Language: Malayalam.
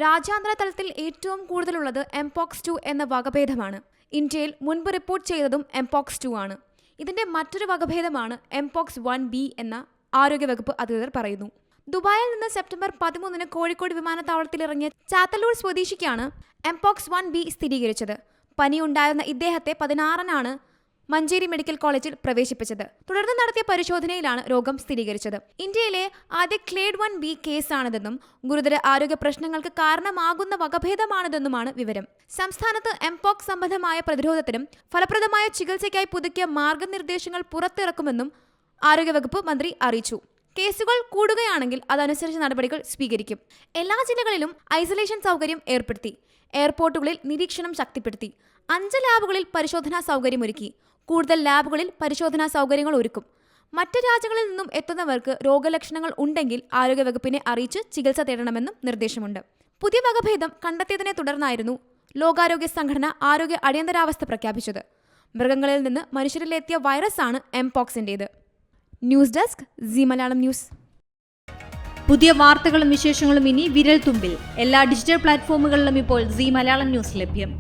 രാജ്യാന്തര തലത്തിൽ ഏറ്റവും കൂടുതലുള്ളത് എംപോക്സ് 2 എന്ന വകഭേദമാണ്. ഇന്ത്യയിൽ മുൻപ് റിപ്പോർട്ട് ചെയ്തതും എംപോക്സ് 2 ആണ്. ഇതിന്റെ മറ്റൊരു വകഭേദമാണ് എംപോക്സ് 1B എന്ന് ആരോഗ്യവകുപ്പ് അധികൃതർ പറയുന്നു. ദുബായിൽ നിന്ന് സെപ്റ്റംബർ 13 കോഴിക്കോട് വിമാനത്താവളത്തിലിറങ്ങിയ ചാത്തല്ലൂർ സ്വദേശിക്കാണ് എംപോക്സ് 1B സ്ഥിരീകരിച്ചത്. പനിയുണ്ടായിരുന്ന ഇദ്ദേഹത്തെ 16-നാണ് മഞ്ചേരി മെഡിക്കൽ കോളേജിൽ പ്രവേശിപ്പിച്ചത്. തുടർന്ന് നടത്തിയ പരിശോധനയിലാണ് രോഗം സ്ഥിരീകരിച്ചത്. ഇന്ത്യയിലെ ആദ്യ ക്ലേഡ് 1B കേസാണിതെന്നും ഗുരുതര ആരോഗ്യ പ്രശ്നങ്ങൾക്ക് കാരണമാകുന്ന വകഭേദമാണിതെന്നുമാണ് വിവരം. സംസ്ഥാനത്ത് എംപോക്സ് സംബന്ധമായ പ്രതിരോധത്തിനും ഫലപ്രദമായ ചികിത്സയ്ക്കായി പുതുക്കിയ മാർഗനിർദ്ദേശങ്ങൾ പുറത്തിറക്കുമെന്നും ആരോഗ്യവകുപ്പ് മന്ത്രി അറിയിച്ചു. കേസുകൾ കൂടുകയാണെങ്കിൽ അതനുസരിച്ച് നടപടികൾ സ്വീകരിക്കും. എല്ലാ ജില്ലകളിലും ഐസൊലേഷൻ സൗകര്യം ഏർപ്പെടുത്തി. എയർപോർട്ടുകളിൽ നിരീക്ഷണം ശക്തിപ്പെടുത്തി. 5 ലാബുകളിൽ പരിശോധനാ സൗകര്യമൊരുക്കി. കൂടുതൽ ലാബുകളിൽ പരിശോധനാ സൗകര്യങ്ങൾ ഒരുക്കും. മറ്റ് രാജ്യങ്ങളിൽ നിന്നും എത്തുന്നവർക്ക് രോഗലക്ഷണങ്ങൾ ഉണ്ടെങ്കിൽ ആരോഗ്യവകുപ്പിനെ അറിയിച്ച് ചികിത്സ തേടണമെന്നും നിർദ്ദേശമുണ്ട്. പുതിയ വകഭേദം കണ്ടെത്തിയതിനെ തുടർന്നായിരുന്നു ലോകാരോഗ്യ സംഘടന ആരോഗ്യ അടിയന്തരാവസ്ഥ പ്രഖ്യാപിച്ചത്. മൃഗങ്ങളിൽ നിന്ന് മനുഷ്യരിലെത്തിയ വൈറസാണ് എംപോക്സിൻ്റേത്. News desk Zee Malayalam news. പുതിയ വാർത്തകളും വിശേഷങ്ങളും ഇനി വിരൽ തുമ്പിൽ. എല്ലാ ഡിജിറ്റൽ പ്ലാറ്റ്ഫോമുകളിലും ഇപ്പോൾ സീ മലയാളം ന്യൂസ് ലഭ്യം.